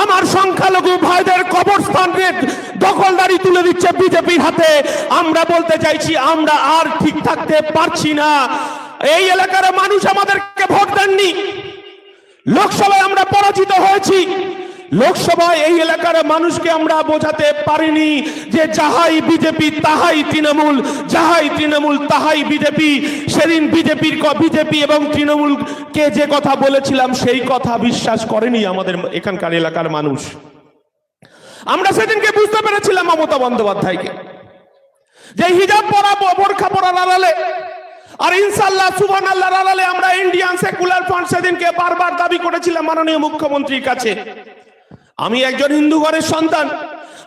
আমার সংখ্যালঘু ভাইদের কবরস্থানের দখলদারি তুলে দিচ্ছে বিজেপির হাতে। আমরা বলতে চাইছি আমরা আর ঠিক থাকতে পারছি না। এই এলাকার মানুষ আমাদেরকে ভোট দেননি, লোকসভায় আমরা পরাজিত হয়েছি। লোকসভায় এই এলাকার মানুষকে আমরা বোঝাতে পারিনি যে যাহাই বিজেপি তাহাই তৃণমূল, যাহাই তৃণমূল তাহাই বিজেপি। সেদিন বিজেপি এবং তৃণমূলকে যে কথা বলেছিলাম সেই কথা বিশ্বাস করেনি আমাদের এখানকার এলাকার মানুষ। আমরা সেদিনকে বুঝতে পেরেছিলাম মমতা বন্দ্যোপাধ্যায়কে, যে হিজাব পরা বোরখা পরার আড়ালে আর ইনশাআল্লাহ সুবহানাল্লাহর আড়ালে আমরা ইন্ডিয়ান সেকুলার ফ্রন্ট সেদিনকে বারবার দাবি করেছিলাম মাননীয় মুখ্যমন্ত্রীর কাছে। আমি একজন হিন্দু ঘরের সন্তান,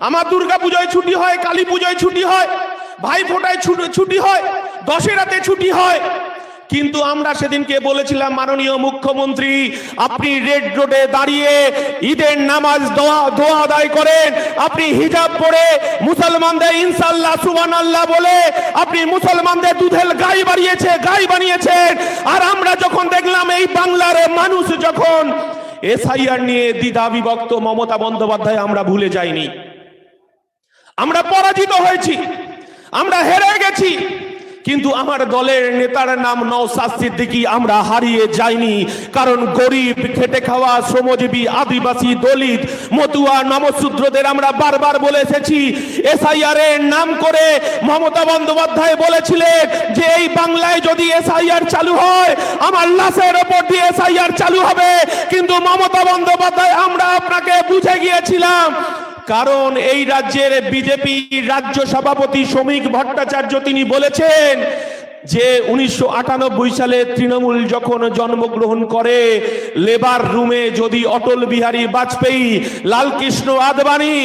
আমার দুর্গা পূজায় ছুটি হয়, কালী পূজায় ছুটি হয়, ভাই ফোঁটায় ছুটি হয়, দশেরাতে ছুটি হয়। কিন্তু আমরা সেদিনকে বলেছিলাম মাননীয় মুখ্যমন্ত্রী আপনি রেড রোডে দাঁড়িয়ে ঈদের নামাজ দোয়া আদায় করেন, আপনি হিজাব পরে মুসলমানদের ইনশাআল্লাহ সুবহানাল্লাহ বলে আপনি মুসলমানদের দুধের গাই বানিয়েছেন। আর আমরা যখন দেখলাম এই বাংলার মানুষ যখন এসআইআর নিয়ে দ্বিধা বিভক্ত, মমতা বন্দ্যোপাধ্যায় আমরা ভুলে যাইনি। আমরা পরাজিত হয়েছি, আমরা হেরে গেছি, কিন্তু আমার দলের নেতার নাম নওশাদ সিদ্দিকী আমরা হারিয়ে যাইনি। কারণ গরিব, খেটে খাওয়া, শ্রমজীবী, আদিবাসী, দলিত, মতুয়া, নমশূদ্রদের আমরা বারবার বলে এসেছি। এসআইআর এর নাম করে মমতা বন্দ্যোপাধ্যায় বলেছিলেন যে এই বাংলায় যদি এসআইআর চালু হয় আমার লাশের ওপর দিয়ে এসআইআর চালু হবে। কিন্তু মমতা বন্দ্যোপাধ্যায় আমরা আপনাকে বুঝে গিয়েছিলাম, কারণ এই রাজ্যের বিজেপি রাজ্য সভাপতি শ্রমিক ভট্টাচার্য তিনি বলেছেন যে 1998 সালে তৃণমূল যখন জন্মগ্রহণ করে লেবার রুমে যদি অটল বিহারী বাজপেয়ী, লালকৃষ্ণ আদবানি,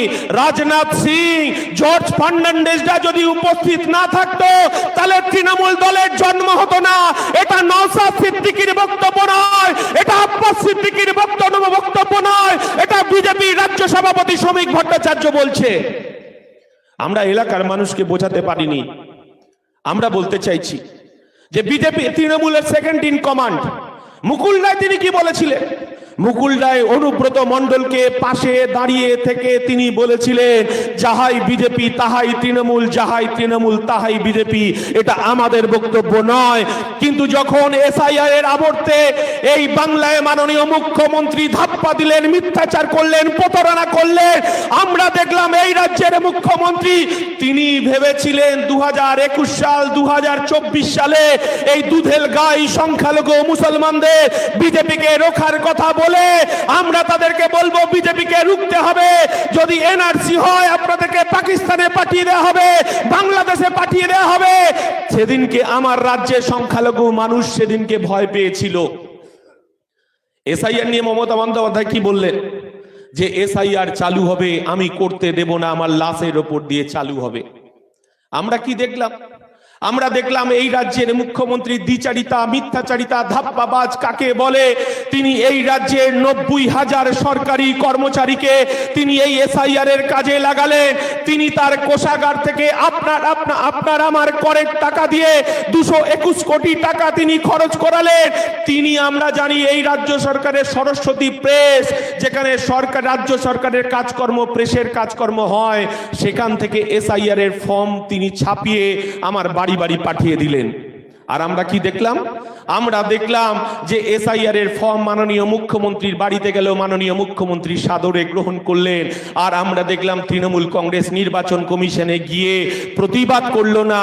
রাজনাথ সিং, জর্জ ফার্নান্ডেজরা যদি উপস্থিত না থাকতো তাহলে তৃণমূল দলের জন্ম হতো না। এটা নওশাদ সিদ্দিকীর বক্তব্য নয়, এটা আব্বাস সিদ্দিকীর বক্তব্য নয়, এটা বিজেপি রাজ্য সভাপতি শ্রমিক ভট্টাচার্য বলছে। আমরা এলাকার মানুষকে বোঝাতে পারিনি। আমরা বলতে চাইছি যে বিজেপি তৃণমূলের second in command Mukul Roy তিনি কি বলেছিলেন? মুকুল রায় অনুব্রত মণ্ডলকে পাশে দাঁড়িয়ে থেকে তিনি বলেছিলেন যাহাই বিজেপি তাহাই তৃণমূল, যাহাই তৃণমূল তাহাই বিজেপি। এটা আমাদের বক্তব্য নয়। কিন্তু যখন এসআইআর এর আবর্তে এই বাংলায় মাননীয় মুখ্যমন্ত্রী ধাপ্পা দিলেন, মিথ্যাচার করলেন, প্রতারণা করলেন, আমরা দেখলাম এই রাজ্যের মুখ্যমন্ত্রী তিনি ভেবেছিলেন 2021 সাল 2024 সালে এই দুধেল গাই সংখ্যালঘু মুসলমানদের বিজেপিকে রোখার কথা বলে আমরা তাদেরকে বলবো বিজেপিকে রুখতে হবে। যদি এনআরসি হয় আপনাদেরকে পাকিস্তানে পাঠিয়ে দেওয়া হবে, বাংলাদেশে পাঠিয়ে দেওয়া হবে। সেদিনকে আমার রাজ্যের সংখ্যালঘু মানুষ সেদিনকে ভয় পেয়েছিল। এসআইআর নিয়ে মমতা বন্দ্যোপাধ্যায় কি বললেন? যে এসআইআর চালু হবে, আমি করতে দেব না, আমার লাশের ওপর দিয়ে চালু হবে। আমরা কি দেখলাম? আমরা দেখলাম এই রাজ্যের মুখ্যমন্ত্রী দ্বিচারিতা, মিথ্যাচারিতা, ধাপ্পাবাজ কাকে বলে তিনি এই রাজ্যের 90,000 সরকারি কর্মচারীকে তিনি এই এসআইআর এর কাজে লাগালেন। তিনি তার কোষাগার থেকে আপনার আমার করের টাকা দিয়ে 221 কোটি টাকা তিনি খরচ করালেন। তিনি আমরা জানি এই রাজ্য সরকারের সরস্বতী প্রেস, যেখানে রাজ্য সরকারের কাজকর্ম, প্রেসের কাজকর্ম হয়, সেখান থেকে এসআইআর এর ফর্ম তিনি ছাপিয়ে আমার বাড়ি পাঠিয়ে দিলেন। আর আমরা কি দেখলাম? আমরা দেখলাম যে এসআইআর এর ফর্ম মাননীয় মুখ্যমন্ত্রীর বাড়িতে গেল, মাননীয় মুখ্যমন্ত্রী সাদরে গ্রহণ করলেন। আর আমরা দেখলাম তৃণমূল কংগ্রেস নির্বাচন কমিশনে গিয়ে প্রতিবাদ করলো না।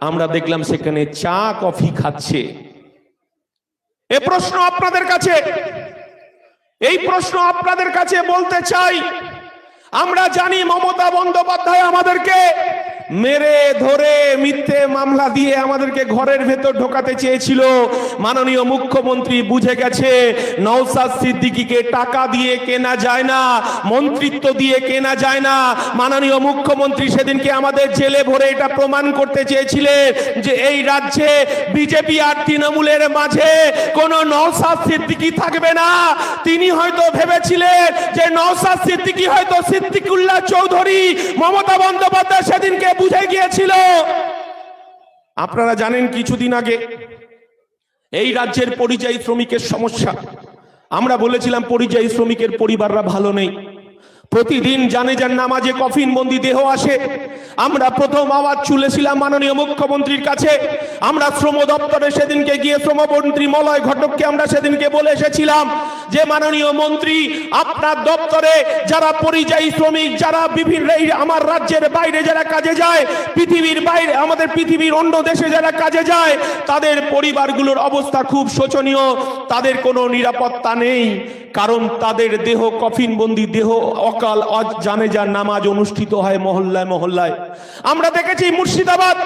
আমরা দেখলাম সেখানে চা কফি খাচ্ছে। এই প্রশ্ন আপনাদের কাছে বলতে চাই। আমরা জানি মমতা বন্দ্যোপাধ্যায় আমাদেরকে মেরে ধরে মিথ্যে মামলা দিয়ে আমাদেরকে ঘরের ভেতর ঢোকাতে চেয়েছিল। মাননীয় মুখ্যমন্ত্রী বুঝে গেছে নওশাদ সিদ্দিকীকে টাকা দিয়ে কেনা যায় না, মন্ত্রিত্ব দিয়ে কেনা যায় না। মাননীয় মুখ্যমন্ত্রী সেদিনকে আমাদের জেলে ভরে এটা প্রমাণ করতে চেয়েছিলেন যে এই রাজ্যে বিজেপি আর তৃণমূলের মাঝে কোনো নওশাদ সিদ্দিকী থাকবে না। তিনি হয়তো ভেবেছিলেন যে নওশাদ সিদ্দিকী হয়তো সিদ্দিকুল্লাহ চৌধুরী। মমতা বন্দ্যোপাধ্যায় সেদিনকে বুঝে গিয়েছিল। আপনারা জানেন কিছুদিন আগে এই রাজ্যের পরিযায়ী শ্রমিকের সমস্যা আমরা বলেছিলাম পরিযায়ী শ্রমিকের পরিবাররা ভালো নেই, প্রতিদিন জানেজার নামাজে কফিন বন্দি দেহ আসে। আমরা প্রথম আওয়াজ তুলেছিলাম মাননীয় মুখ্যমন্ত্রীর কাছে। আমরা শ্রম দপ্তরে সেদিনকে গিয়ে শ্রমমন্ত্রী মলয় ঘটককে আমরা সেদিনকে বলে এসেছিলাম যে মাননীয় মন্ত্রী, আপনার দপ্তরে যারা পরিযায়ী শ্রমিক, যারা বিভিন্ন আমার রাজ্যের বাইরে যারা কাজে যায়, পৃথিবীর বাইরে আমাদের পৃথিবীর অন্য দেশে যারা কাজে যায়, তাদের পরিবারগুলোর অবস্থা খুব শোচনীয়, তাদের কোনো নিরাপত্তা নেই, কারণ তাদের দেহ কফিনবন্দি দেহ অকাল জানেজার নামাজ অনুষ্ঠিত হয় মহল্লায় মহল্লায়। আমরা দেখেছি মুর্শিদাবাদ,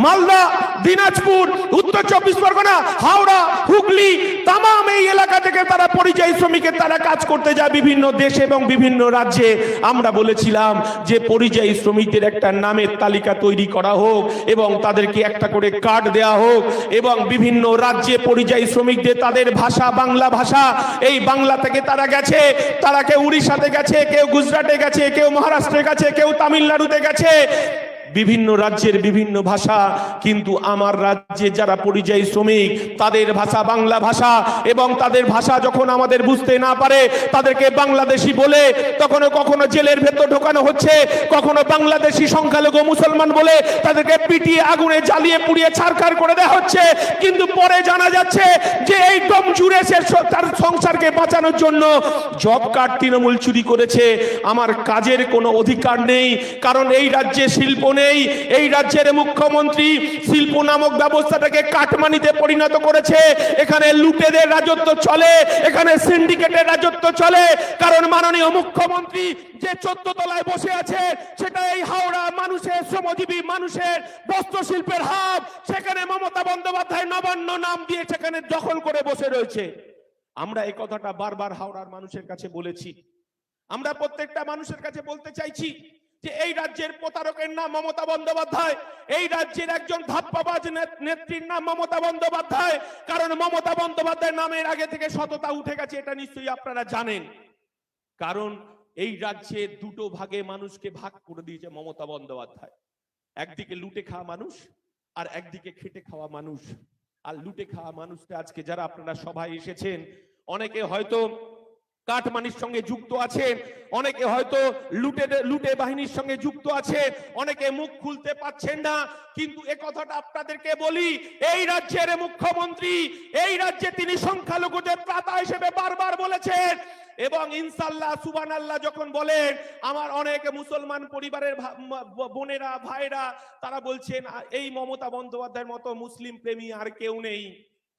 মালদা, দিনাজপুর, উত্তর চব্বিশ পরগনা, হাওড়া, হুগলি, তামাম এই এলাকা থেকে তারা পরিযায়ী শ্রমিকের তারা কাজ করতে যায় বিভিন্ন দেশে এবং বিভিন্ন রাজ্যে। আমরা বলেছিলাম যে পরিযায়ী শ্রমিকদের একটা নামের তালিকা তৈরি করা হোক এবং তাদেরকে একটা করে কার্ড দেয়া হোক, এবং বিভিন্ন রাজ্যে পরিযায়ী শ্রমিকদের তাদের ভাষা বাংলা ভাষা, এই বাংলা থেকে তারা গেছে, তারা কেউ উড়িষ্যাতে গেছে, কেউ গুজরাটে গেছে, কেউ মহারাষ্ট্রে গেছে, কেউ তামিলনাড়ুতে গেছে, বিভিন্ন রাজ্যের বিভিন্ন ভাষা। কিন্তু আমার রাজ্যে যারা পরিযায়ী শ্রমিক তাদের ভাষা বাংলা ভাষা, এবং তাদের ভাষা যখন আমাদের বুঝতে না পারে তাদেরকে বাংলাদেশি বলে তখন কখনো জেলের ভেতর ঢোকানো হচ্ছে, কখনো বাংলাদেশি সংখ্যালঘু মুসলমান বলে তাদেরকে পিটিয়ে আগুনে জ্বালিয়ে পুড়িয়ে ছারখার করে দেওয়া হচ্ছে। কিন্তু পরে জানা যাচ্ছে যে এই দম জুড়ে সে তার সংসারকে বাঁচানোর জন্য জব কার্ড তৃণমূল চুরি করেছে। আমার কাজের কোনো অধিকার নেই, কারণ এই রাজ্যে শিল্প নেই। এই রাজ্যের মুখ্যমন্ত্রী শিল্প নামক ব্যবস্থাটাকে কাটমানিতে পরিণত করেছে। এখানে লুটেদের রাজত্ব চলে, এখানে সিন্ডিকেটের রাজত্ব চলে, কারণ মাননীয় মুখ্যমন্ত্রী যে 14 তলায় বসে আছে সেটা এই হাওড়া মানুষের, শ্রমজীবী মানুষের বস্ত্র শিল্পের হাব। সেখানে মমতা বন্দ্যোপাধ্যায় নবান্ন নাম দিয়ে সেখানে দখল করে বসে রয়েছে। আমরা এই কথাটা বারবার হাওড়ার মানুষের কাছে বলেছি। আমরা প্রত্যেকটা মানুষের কাছে বলতে চাইছি যে এই রাজ্যের প্রতারকের নাম মমতা বন্দ্যোপাধ্যায়, এই রাজ্যের একজন ধাপ্পাবাজ নেত্রীর নাম মমতা বন্দ্যোপাধ্যায়, কারণ মমতা বন্দ্যোপাধ্যায় নামের আগে থেকে সততা উঠে গেছে, এটা নিশ্চয়ই আপনারা জানেন। কারণ এই রাজ্যে দুটো ভাগে মানুষকে ভাগ করে দিয়েছে মমতা বন্দ্যোপাধ্যায়, একদিকে লুটে খাওয়া মানুষ আর একদিকে খেটে খাওয়া মানুষ। আর লুটে খাওয়া মানুষটা আজকে যারা আপনারা সবাই এসেছেন, অনেকে হয়তো কাটমানির সঙ্গে যুক্ত আছেন, অনেকে হয়তো লুটে বাহিনীর সঙ্গে যুক্ত আছে, অনেকে মুখ খুলতে পারছেন না। কিন্তু এ কথাটা আপনাদেরকে বলি, এই রাজ্যের মুখ্যমন্ত্রী, এই রাজ্যে তিনি সংখ্যালঘুদের ত্রাতা হিসেবে বারবার বলেছেন, এবং ইনশাআল্লাহ সুবহানাল্লাহ যখন বলেন, আমার অনেক মুসলমান পরিবারের বোনেরা ভাইরা তারা বলছেন এই মমতা বন্দ্যোপাধ্যায়ের মতো মুসলিম প্রেমী আর কেউ নেই।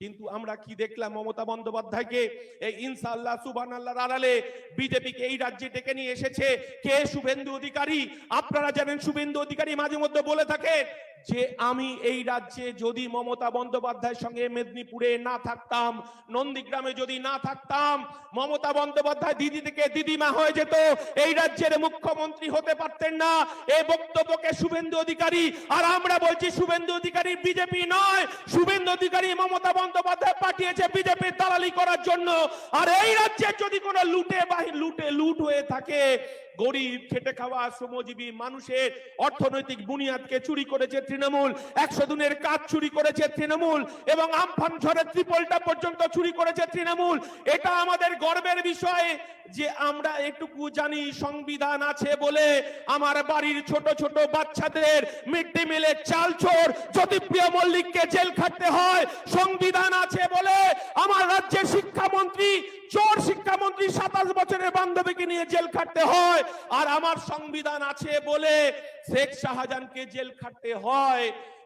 কিন্তু আমরা কি দেখলাম, মমতা বন্দ্যোপাধ্যায়কে এই ইনশাআল্লাহ সুবহানাল্লাহর আড়ালে বিজেপিকে এই রাজ্যে ডেকে নিয়ে এসেছে কে? শুভেন্দু অধিকারী। আপনারা জানেন শুভেন্দু অধিকারী মাঝে মধ্যে বলে থাকে যে আমি এই রাজ্যে যদি মমতা বন্দ্যোপাধ্যায়ের সঙ্গে মেদিনীপুরে না থাকতাম, নন্দীগ্রামে যদি না থাকতাম, মমতা বন্দ্যোপাধ্যায় দিদি থেকে দিদিমা হয়ে যেত, এই রাজ্যের মুখ্যমন্ত্রী হতে পারতেন না। এই বক্তব্যকে শুভেন্দু অধিকারী, আর আমরা বলছি শুভেন্দু অধিকারী বিজেপি নয়, শুভেন্দু অধিকারী মমতা বন্দ্যোপাধ্যায় পাঠিয়েছে বিজেপির দালালি করার জন্য। আর এই রাজ্যে যদি কোনো লুট হয়ে থাকে, গরিব খেটে খাওয়া শ্রমজীবী মানুষের অর্থনৈতিক বুনিয়াদকে চুরি করেছে তৃণমূল, 100 দিনের কাজ চুরি করেছে তৃণমূল, এবং আমফান ঝড়ের ত্রিপলটা পর্যন্ত চুরি করেছে তৃণমূল। এটা আমাদের গর্বের বিষয় যে আমরা একটুকু জানি সংবিধান আছে বলে আমার বাড়ির ছোট ছোট বাচ্চাদের মিড ডে মিলের চাল চোর জ্যোতিপ্রিয় মল্লিককে জেল খাটতে হয়। সংবিধান আছে বলে আমার রাজ্যের শিক্ষামন্ত্রী, চোর শিক্ষামন্ত্রী 27 বছরের বান্ধবীকে নিয়ে জেল খাটতে হয়। আর আমার সংবিধান আছে বলে শেখ শাহজাহানকে জেল খাটতে হয়,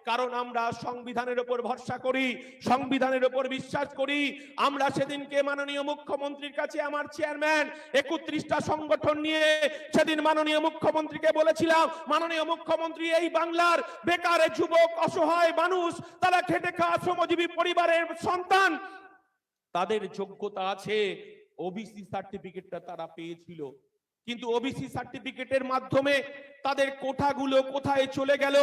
কারণ আমরা সংবিধানের উপর ভরসা করি, সংবিধানের উপর বিশ্বাস করি। আমরা সেদিনকে মাননীয় মুখ্যমন্ত্রীর কাছে আমার চেয়ারম্যান 31টা সংগঠন নিয়ে সেদিন মাননীয় মুখ্যমন্ত্রীকে বলেছিলাম, মাননীয় মুখ্যমন্ত্রী এই বাংলার বেকার যুবক অসহায় মানুষ, তারা খেটে খাওয়া শ্রমজীবী পরিবারের সন্তান, তাদের যোগ্যতা আছে, ওবিসি সার্টিফিকেটটা তারা পেয়েছিল, কিন্তু ওবিসি সার্টিফিকেটের মাধ্যমে তাদের কোটাগুলো কোথায় চলে গেল,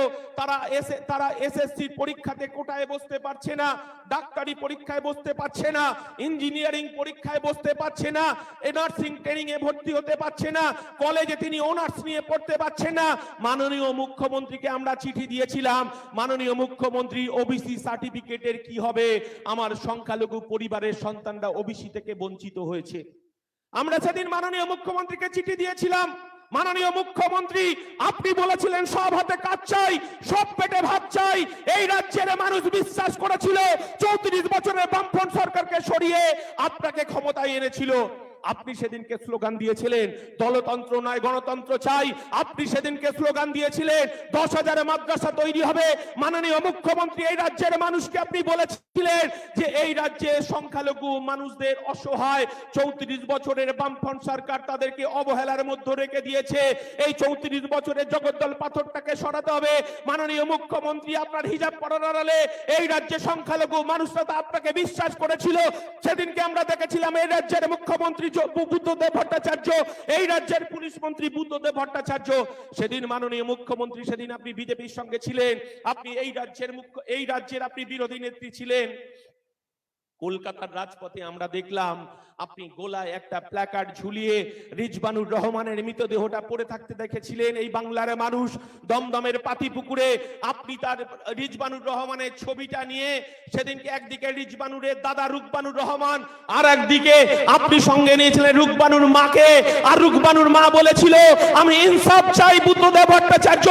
তারা এসএসসি পরীক্ষাতে কোটায় বসতে পারছে না, ডাক্তারি পরীক্ষায় বসতে পারছে না, ইঞ্জিনিয়ারিং পরীক্ষায় বসতে পারছে না, নার্সিং ট্রেনিং এ ভর্তি হতে পারছে না, কলেজে তিনি অনার্স নিয়ে পড়তে পারছে না। মাননীয় মুখ্যমন্ত্রীকে আমরা চিঠি দিয়েছিলাম, মাননীয় মুখ্যমন্ত্রী ওবিসি সার্টিফিকেটের কি হবে, আমার সংখ্যালঘু পরিবারের সন্তানরা ওবিসি থেকে বঞ্চিত হয়েছে। আমরা সেদিন মাননীয় মুখ্যমন্ত্রীকে চিঠি দিয়েছিলাম। মাননীয় মুখ্যমন্ত্রী, আপনি বলেছিলেন সব হাতে কাজ চাই, সব পেটে ভাত চাই। এই রাজ্যের মানুষ বিশ্বাস করেছিল 34 বছরের বামফ্রন্ট সরকারকে সরিয়ে আপনাকে ক্ষমতায় এনেছিল। আপনি সেদিনকে স্লোগান দিয়েছিলেন দলতন্ত্র নয় গণতন্ত্র চাই। আপনি সেদিনকে স্লোগান দিয়েছিলেন 10,000 মাদ্রাসা তৈরি হবে। মাননীয় মুখ্যমন্ত্রী, এই রাজ্যের মানুষকে আপনি বলেছিলেন যে এই রাজ্যে সংখ্যালঘু মানুষদের অসহায় 34 বছরের বামফ্রন্ট সরকার তাদেরকে অবহেলার মধ্যে রেখে দিয়েছে। এই 34 বছরের জগদ্দল পাথরটাকে সরাতে হবে। মাননীয় মুখ্যমন্ত্রী, আপনার হিজাব পরার আড়ালে এই রাজ্যে সংখ্যালঘু মানুষরা তো আপনাকে বিশ্বাস করেছিল। সেদিনকে আমরা দেখেছিলাম এই রাজ্যের মুখ্যমন্ত্রী বুদ্ধদেব ভট্টাচার্য, এই রাজ্যের পুলিশ মন্ত্রী বুদ্ধদেব ভট্টাচার্য। সেদিন মাননীয় মুখ্যমন্ত্রী, সেদিন আপনি বিজেপির সঙ্গে ছিলেন, আপনি এই রাজ্যের আপনি বিরোধী নেত্রী ছিলেন। কলকাতার রাজপথে আমরা দেখলাম আপনি গোলায় একটা প্ল্যাকার্ড ঝুলিয়ে রিজবানুর রহমানের মৃতদেহটা পড়ে থাকতে দেখেছিলেন। এই বাংলার মানুষ দমদমের পাতিপুকুরে আপনি তার রিজবানুর রহমানের ছবিটা নিয়ে সেদিনকে একদিকে রিজবানুরের দাদা রুকবানুর রহমান, আর একদিকে আপনি সঙ্গে নিয়েছিলেন রুকবানুর মাকে, আর রুকবানুর মা বলেছিল আমি ইনসাফ চাই বুদ্ধদেব ভট্টাচার্য।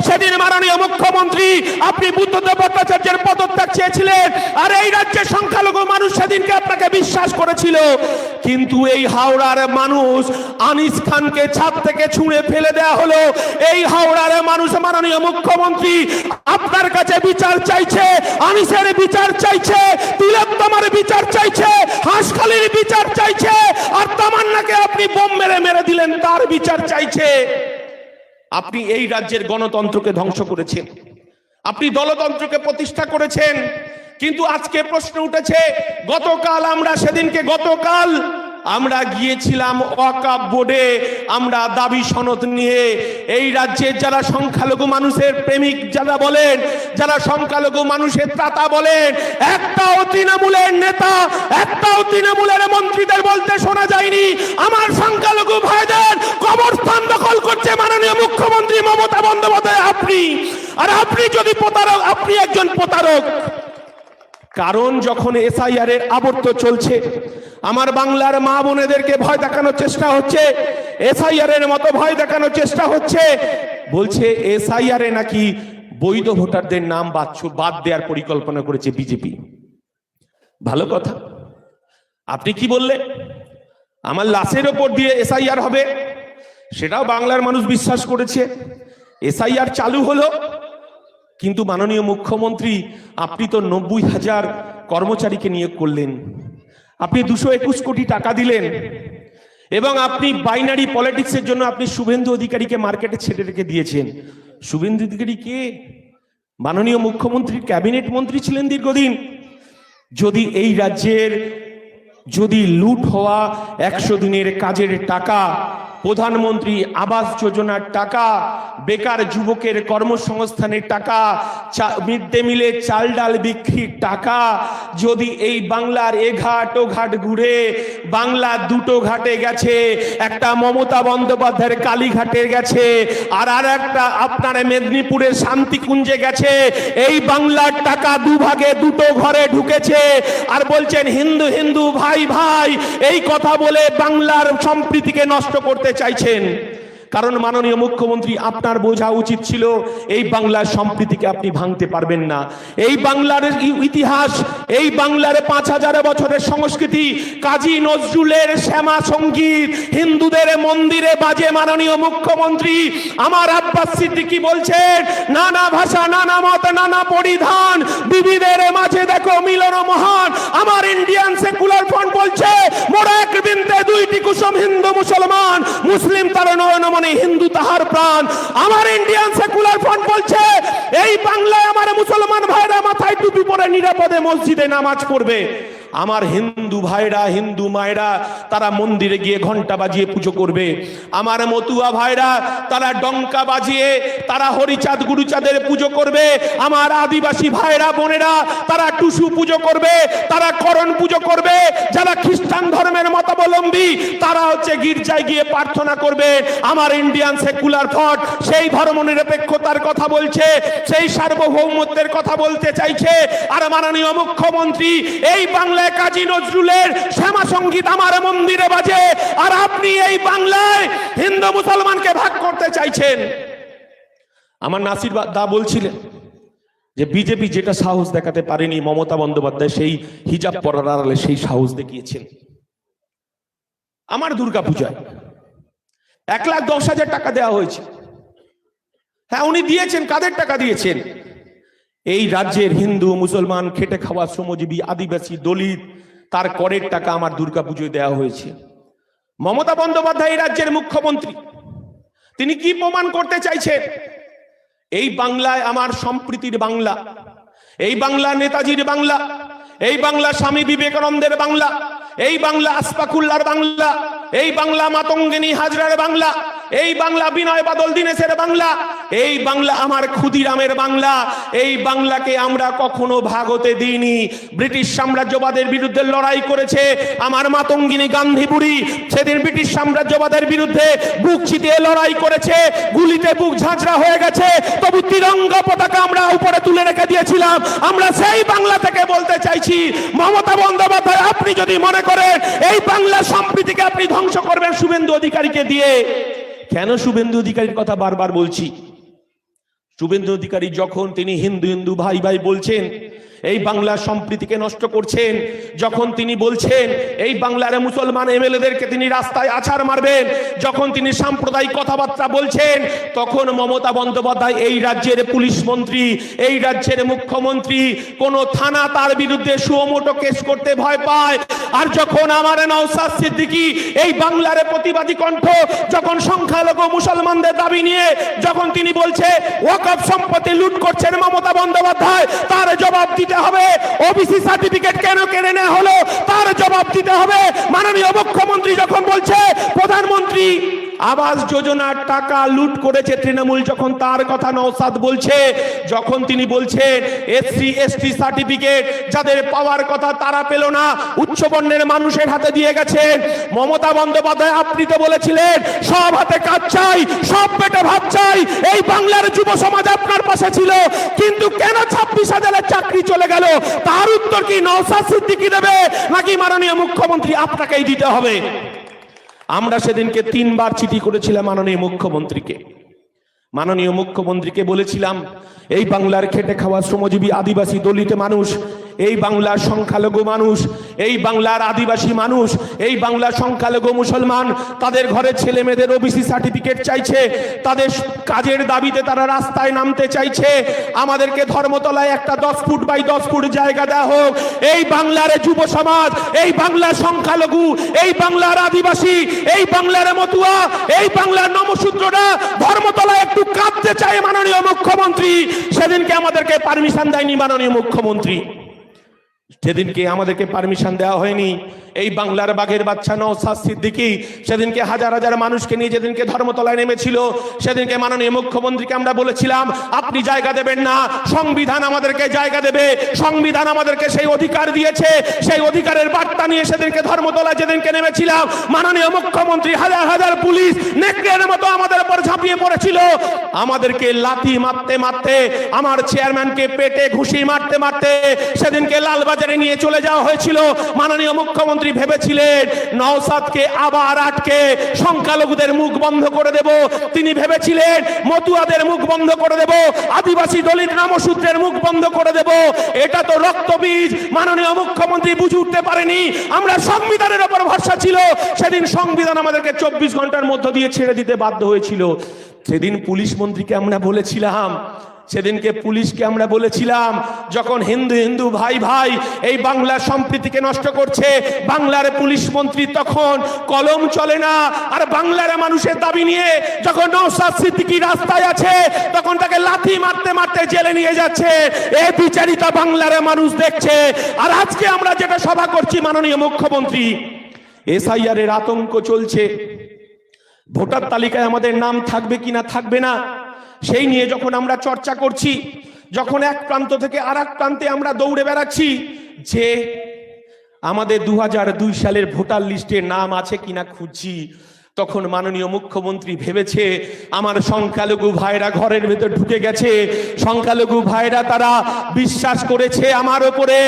সেদিন মাননীয় মুখ্যমন্ত্রী, আপনি বুদ্ধদেব ভট্টাচার্যের পদত্যাগ চেয়েছিলেন, আর এই রাজ্যের সংখ্যালঘু মানুষ সেদিনকে আপনাকে বিশ্বাস করেছিল। কিন্তু এই হাওড়ার মানুষ আনিস খানকে ছাদ থেকে ছুঁড়ে ফেলে দেওয়া হলো। এই হাওড়ার মানুষ মাননীয় মুখ্যমন্ত্রী আপনার কাছে বিচার চাইছে, আনিসের বিচার চাইছে, তিলোত্তমার বিচার চাইছে, হাঁসখালির বিচার চাইছে, আর তামান্নাকে আপনি বোম মেরে মেরে দিলেন তার বিচার চাইছে। আপনি এই রাজ্যের গণতন্ত্রকে ধ্বংস করেছেন, আপনি দলতন্ত্রকে প্রতিষ্ঠা করেছেন। কিন্তু আজকে প্রশ্ন উঠেছে, গতকাল আমরা গিয়েছিলাম ওয়াকফ বোর্ডে, আমরা দাবি সনদ নিয়ে এই রাজ্যের যারা সংখ্যালঘু মানুষের প্রেমিক যারা বলেন, যারা সংখ্যালঘু মানুষের ত্রাতা বলেন, একটাও তৃণমূলের নেতা, একটাও তৃণমূলের মন্ত্রীদের বলতে শোনা যায়নি আমার সংখ্যালঘু ভাইদের কবরস্থান দখল করছে মাননীয় মুখ্যমন্ত্রী মমতা বন্দ্যোপাধ্যায় আপনি। আর আপনি যদি প্রতারক, আপনি একজন প্রতারক। কারণ যখন এসআইআর এর আবর্ত চলছে, আমার বাংলার মা বোনেদেরকে ভয় দেখানোর চেষ্টা হচ্ছে, এসআইআর এর মতো ভয় দেখানোর চেষ্টা হচ্ছে। বলছে এসআইআর এ নাকি বৈধ ভোটারদের নাম বাদ দেওয়ার পরিকল্পনা করেছে বিজেপি। ভালো কথা, আপনি কি বললেন আমার লাশের ওপর দিয়ে এসআইআর হবে, সেটাও বাংলার মানুষ বিশ্বাস করেছে। এসআইআর চালু হলো, কিন্তু মাননীয় মুখ্যমন্ত্রী আপনি তো 90,000 কর্মচারীকে নিয়োগ করলেন, আপনি 221 কোটি টাকা দিলেন, এবং আপনি বাইনারি পলিটিক্সের জন্য আপনি শুভেন্দু অধিকারীকে মার্কেটে ছেড়ে রেখে দিয়েছেন। শুভেন্দু অধিকারী কে? মাননীয় মুখ্যমন্ত্রীর ক্যাবিনেট মন্ত্রী ছিলেন দীর্ঘদিন। যদি এই রাজ্যের লুট হওয়া 100 দিনের কাজের টাকা, প্রধানমন্ত্রী আবাস যোজনার টাকা, বেকার যুবকের কর্মসংস্থানের টাকা, মিড ডে মিলে চাল ডাল বিক্রির টাকা, যদি এই বাংলার এঘাট ও ঘাট ঘুরে বাংলা দুটো ঘাটে গেছে, একটা মমতা বন্দ্যোপাধ্যায়ের কালীঘাটে গেছে, আর একটা আপনার মেদিনীপুরের শান্তিকুঞ্জে গেছে, এই বাংলার টাকা দুভাগে দুটো ঘরে ঢুকেছে, আর বলছেন হিন্দু হিন্দু ভাই ভাই, এই কথা বলে বাংলার সম্প্রীতিকে নষ্ট করতে চাইছেন। কারণ মাননীয় মুখ্যমন্ত্রী আপনার বোঝা উচিত ছিল এই বাংলার সম্প্রীতিকে আপনি ভাঙতে পারবেন না। এই বাংলার ইতিহাস, এই বাংলার 5000 বছরের সংস্কৃতি, কাজী নজরুলের শ্যামা সঙ্গীত হিন্দুদের মন্দিরে বাজে। মাননীয় মুখ্যমন্ত্রী আমার আব্বাস সিদ্দিকী বলছেন নানা ভাষা নানা মত নানা পরিধান বিবিধের মাঝে দেখো মিলন মহান। আমার ইন্ডিয়ান সেকুলার ফ্রন্ট বলছে মোরা এক বৃন্দে দুইটি কুসুম, হিন্দু মুসলমান, মুসলিম তার নয়ন মনে হিন্দু তাহার প্রাণ। আমার ইন্ডিয়ান সেকুলার ফ্রন্ট বলছে এই বাংলায় আমার মুসলমান ভাইরা মাথায় টুপি পরে নিরাপদে মসজিদে নামাজ পড়বে। আমার হিন্দু ভাইরা, হিন্দু মায়েরা তারা মন্দিরে গিয়ে ঘন্টা বাজিয়ে পুজো করবে। আমার মতুয়া ভাইরা তারা ডঙ্কা বাজিয়ে তারা হরিচাঁদ গুরুচাঁদের পুজো করবে। আমার আদিবাসী ভাইরা বোনেরা তারা টুসু পুজো করবে, তারা করণ পুজো করবে। যারা খ্রিস্টান ধর্মের মতাবলম্বী তারা হচ্ছে গির্জায় গিয়ে প্রার্থনা করবে। আমার ইন্ডিয়ান সেকুলার থট সেই ধর্মনিরপেক্ষতার কথা বলছে, সেই সার্বভৌমত্বের কথা বলতে চাইছে। আর মাননীয় মুখ্যমন্ত্রী এই বাংলায় কাজী নজরুলের শ্যামা সঙ্গীত আমার মন্দিরে বাজে, আর আপনি এই বাংলায় হিন্দু মুসলমানকে ভাগ করতে চাইছেন। আমার নাসির দা বলছিলেন যে বিজেপি যেটা সাহস দেখাতে পারেনি মমতা বন্দ্যোপাধ্যায় সেই হিজাব পরার আড়ালে সেই সাহস দেখিয়েছেন। আমার দুর্গাপূজায় 1,10,000 টাকা দেওয়া হয়েছে। হ্যাঁ, উনি দিয়েছেন। কাদের টাকা দিয়েছেন? এই রাজ্যের হিন্দু মুসলমান খেটে খাওয়া শ্রমজীবী আদিবাসী দলিত তার করের টাকা আমার দুর্গাপুজোয় দেওয়া হয়েছে। মমতা বন্দ্যোপাধ্যায় এই রাজ্যের মুখ্যমন্ত্রী, তিনি কি প্রমাণ করতে চাইছেন? এই বাংলায় আমার সম্প্রীতির বাংলা, এই বাংলা নেতাজির বাংলা, এই বাংলা স্বামী বিবেকানন্দের বাংলা, এই বাংলা আসফাকুল্লার বাংলা, এই বাংলা মাতঙ্গিনী হাজরার বাংলা, এই বাংলা বিনয় বাদল দীনেশের বাংলা, এই বাংলা আমার ক্ষুদিরামের বাংলা। এই বাংলাকে আমরা কখনো ভাগ হতে দিইনি। ব্রিটিশ সাম্রাজ্যবাদের বিরুদ্ধে লড়াই করেছে আমার মাতঙ্গিনী গান্ধী বুড়ি, সেদিন ব্রিটিশ সাম্রাজ্যবাদের বিরুদ্ধে বুক চিতিয়ে লড়াই করেছে, গুলিতে বুক ঝাঁঝরা হয়ে গেছে, তবু তিরঙ্গা পতাকা আমরা উপরে তুলে রেখে দিয়েছিলাম। আমরা সেই বাংলা থেকে বলতে চাইছি, মমতা বন্দ্যোপাধ্যায় আপনি যদি মনে করেন এই বাংলার সম্প্রীতিকে আপনি ধ্বংস করবেন শুভেন্দু অধিকারীকে দিয়ে, কেন শুভেন্দু অধিকারীর কথা বারবার বলছি? শুভেন্দু অধিকারী যখন তিনি হিন্দু হিন্দু ভাই ভাই বলছেন, এই বাংলার সম্প্রীতিকে নষ্ট করছেন, যখন তিনি বলছেন এই বাংলার মুসলমান এমএলএদেরকে তিনি রাস্তায় আছাড় মারবেন, যখন তিনি সাম্প্রদায়িক কথাবার্তা বলছেন, তখন মমতা বন্দ্যোপাধ্যায় এই রাজ্যের পুলিশ মন্ত্রী, এই রাজ্যের মুখ্যমন্ত্রী, কোন থানা তার বিরুদ্ধে সুমোটো কেস করতে ভয় পায়। আর যখন আমার নওশাদ সিদ্দিকী এই বাংলার প্রতিবাদী কণ্ঠ, যখন সংখ্যালঘু মুসলমানদের দাবি নিয়ে যখন তিনি বলছে ওয়াকফ সম্পত্তি লুট করছেন মমতা বন্দ্যোপাধ্যায়, তার জবাব দিতে হবে। ওবিসি সার্টিফিকেট কেন কেড়ে নেওয়া হলো তার জবাব দিতে হবে। মাননীয় মুখ্যমন্ত্রী যখন বলছে প্রধানমন্ত্রী আবাস যোজনার টাকা লুট করেছে তৃণমূল, যখন তার কথা নওশাদ বলছে, যখন তিনি বলছেন এসসি এসটি সার্টিফিকেট যাদের পাওয়ার কথা তারা পেল না, উচ্চ বর্ণের মানুষের হাতে দিয়ে গেছেন, মমতা বন্দ্যোপাধ্যায় আপনি তো বলেছিলেন সব হাতে কাজ চাই, সব পেটে ভাত চাই। এই বাংলার যুব সমাজ আপনার পাশে ছিল, কিন্তু কেন 26,000 চাকরি চলে গেল? তার উত্তর কি নওশাদ সিদ্দিকী দেবে নাকি মাননীয় মুখ্যমন্ত্রী আপনাকেই দিতে হবে? আমরা সেদিনকে 3 বার চিঠি করেছিলাম মাননীয় মুখ্যমন্ত্রীকে। মাননীয় মুখ্যমন্ত্রীকে বলেছিলাম এই বাংলার খেটে খাওয়া শ্রমজীবী আদিবাসী দলিত মানুষ, এই বাংলার সংখ্যালঘু মানুষ, এই বাংলার আদিবাসী মানুষ, এই বাংলার সংখ্যালঘু মুসলমান, তাদের ঘরে ছেলে মেয়েদের ওবিসি সার্টিফিকেট চাইছে, তাদের কাজের দাবিতে তারা রাস্তায় নামতে চাইছে। আমাদেরকে ধর্মতলায় একটা 10 ফুট বাই 10 ফুট জায়গা দেওয়া হোক। এই বাংলার যুব সমাজ, এই বাংলার সংখ্যালঘু, এই বাংলার আদিবাসী, এই বাংলার মতুয়া, এই বাংলার নমশূদ্ররা ধর্মতলায় একটু কাঁদতে চায় মাননীয় মুখ্যমন্ত্রী। সেদিনকে আমাদেরকে পারমিশন দেয়নি মাননীয় মুখ্যমন্ত্রী, সেদিনকে আমাদেরকে পারমিশন দেওয়া হয়নি। এই বাংলার বাঘের বাচ্চা নওশাদ সিদ্দিকী সেদিনকে হাজার হাজার মানুষকে নিয়ে যেদিনকে ধর্মতলায় নেমেছিল, সেদিনকে মাননীয় মুখ্যমন্ত্রীকে আমরা বলেছিলাম আপনি জায়গা দেবেন না, সংবিধান আমাদেরকে জায়গা দেবে, সংবিধান আমাদেরকে সেই অধিকার দিয়েছে। সেই অধিকারের বার্তা নিয়ে সেদিনকে ধর্মতলায় যেদিনকে নেমেছিলাম, মাননীয় মুখ্যমন্ত্রী হাজার হাজার পুলিশ নেকড়ের মতো আমাদের উপর ঝাঁপিয়ে পড়েছিল। আমাদেরকে লাথি মারতে মারতে, আমার চেয়ারম্যানকে পেটে ঘুষি মারতে মারতে সেদিনকে লালবাজারে নিয়ে চলে যাওয়া হয়েছিল। মাননীয় মুখ্যমন্ত্রী ভেবেছিলেন নওশাদকে আবার আটকে সংখ্যালঘুদের মুখ বন্ধ করে দেব, তিনি ভেবেছিলেন মতুয়াদের মুখ বন্ধ করে দেব, আদিবাসী দলিত নামশূদ্রের মুখ বন্ধ করে দেব। এটা তো রক্তবীজ। মাননীয় মুখ্যমন্ত্রী বুঝে উঠতে পারেনি আমরা সংবিধানের উপর ভরসা ছিল। সেদিন সংবিধান আমাদেরকে 24 ঘন্টার মধ্য দিয়ে ছেড়ে দিতে বাধ্য হয়েছিল। সেদিন পুলিশ মন্ত্রীকে আমরা বলেছিলাম সেদিনকে পুলিশকে আমরা বলেছিলাম, যখন হিন্দু হিন্দু ভাই ভাই এই বাংলার সম্প্রীতিকে নষ্ট করছে, বাংলার পুলিশ মন্ত্রী তখন কলম চলে না, আর বাংলার মানুষের দাবি নিয়ে যখন নওশাদ সিদ্দিকী রাস্তায় আছে, তখন তাকে লাথি মারতে মারতে জেলে নিয়ে যাচ্ছে। এই বিচারিতা বাংলার মানুষ দেখছে। আর আজকে আমরা যেটা সভা করছি, মাননীয় মুখ্যমন্ত্রী, এসআইআর এর আতঙ্ক চলছে, ভোটার তালিকায় আমাদের নাম থাকবে কিনা থাকবে না সেই নিয়ে যখন আমরা চর্চা করছি, যখন এক প্রান্ত থেকে আর এক প্রান্তে আমরা দৌড়ে বেড়াচ্ছি যে আমাদের 2002 সালের ভোটার লিস্টে নাম আছে কিনা খুঁজছি, তখন মাননীয় মুখ্যমন্ত্রী ভেবেছে আমার সংখ্যালঘু ভাইরা ঘরের ভেতর ঢুকে গেছে, সংখ্যালঘু ভাইরা তারা বিশ্বাস করেছে আমার উপরে,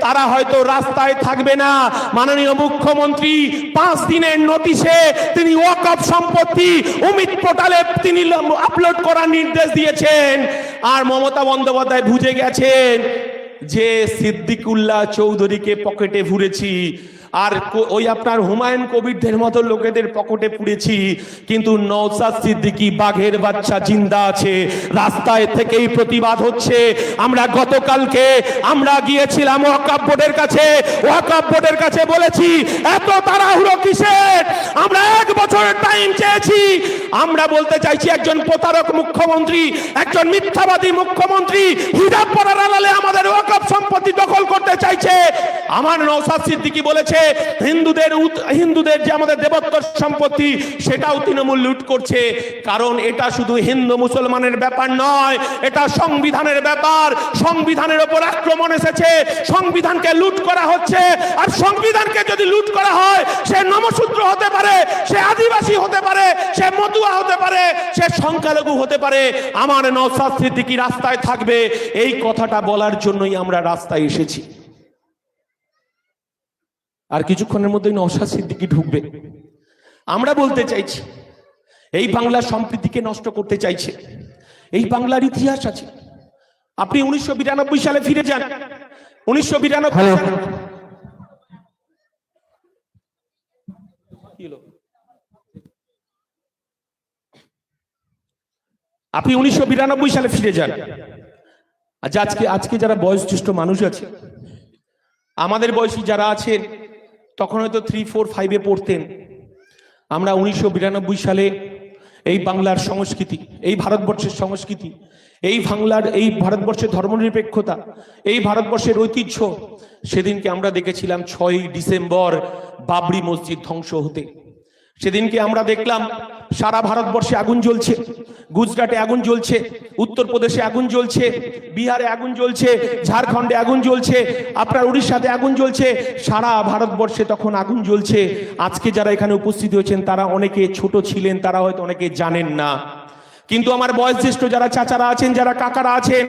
তারা হয়তো রাস্তায় থাকবে না। মাননীয় মুখ্যমন্ত্রী 5 দিনের নোটিশে তিনি ওয়াকফ সম্পত্তি অমিত পোর্টালে তিনি আপলোড করার নির্দেশ দিয়েছেন। আর মমতা বন্দ্যোপাধ্যায় বুঝে গেছেন যে সিদ্দিকুল্লাহ চৌধুরীকে পকেটে ভরেছি, আর ওই আপনার হুমায়ুন কবিরদের মতো লোকেদের পকেটে পুড়েছি, কিন্তু নওশাদ সিদ্দিকী বাঘের বাচ্চা জিন্দা আছে, রাস্তায় থেকেই প্রতিবাদ হচ্ছে। আমরা গতকালকে আমরা গিয়েছিলাম ওয়াকফ বোর্ডের কাছে, ওয়াকফ বোর্ডের কাছে বলেছি এত তাড়াহুড়ো কিসের, আমরা 1 বছরের টাইম চেয়েছি। আমরা বলতে চাইছি একজন প্রতারক মুখ্যমন্ত্রী, একজন মিথ্যাবাদী মুখ্যমন্ত্রী হিজাব পরার আড়ালে আমাদের ওয়াকফ সম্পত্তি দখল করতে চাইছে। আমার নওশাদ সিদ্দিকী বলেছে হিন্দুদের যে আমাদের দেবত্ব সম্পত্তি সেটাও তৃণমূল লুট করছে। কারণ এটা শুধু হিন্দু মুসলমানের ব্যাপার নয়, এটা সংবিধানের ব্যাপার। সংবিধানের উপর আক্রমণ এসেছে, সংবিধানকে লুট করা হচ্ছে। আর সংবিধানকে যদি লুট করা হয়, সে নমশূদ্র হতে পারে, সে আদিবাসী হতে পারে, সে মতুয়া হতে পারে, সে সংখ্যালঘু হতে পারে। আমার নওশাদ সিদ্দিকী রাস্তায় থাকবে, এই কথাটা বলার জন্যই আমরা রাস্তায় এসেছি। আর কিছুক্ষণের মধ্যেই নওশাদ সিদ্দিকী ঢুকবে। আমরা বলতে চাইছি এই বাংলার সম্প্রীতিকে নষ্ট করতে চাইছে। এই বাংলার ইতিহাস আছে। আপনি 1992 সালে ফিরে যান। 1992 আপনি 1992 সালে ফিরে যান। আজকে যারা বয়োজ্যেষ্ঠ মানুষ আছে, আমাদের বয়সী যারা আছেন, তখন হয়তো 3, 4, 5-এ পড়তেন। আমরা 1992 সালে এই বাংলার সংস্কৃতি, এই ভারতবর্ষের সংস্কৃতি, এই ভারতবর্ষের ধর্মনিরপেক্ষতা, এই ভারতবর্ষের ঐতিহ্য, সেদিনকে আমরা দেখেছিলাম 6ই ডিসেম্বর বাবরি মসজিদ ধ্বংস হতে। সেদিনকে আমরা দেখলাম সারা ভারতবর্ষে আগুন জ্বলছে, গুজরাটে আগুন জ্বলছে, উত্তরপ্রদেশে আগুন জ্বলছে, বিহারে আগুন জ্বলছে, ঝাড়খণ্ডে আগুন জ্বলছে, আপনার উড়িষ্যাতে আগুন জ্বলছে, সারা ভারতবর্ষে তখন আগুন জ্বলছে। আজকে যারা এখানে উপস্থিত হয়েছেন তারা অনেকে ছোট ছিলেন, তারা হয়তো অনেকে জানেন না। কিন্তু আমার বয়োজ্যেষ্ঠ যারা চাচারা আছেন, যারা কাকারা আছেন,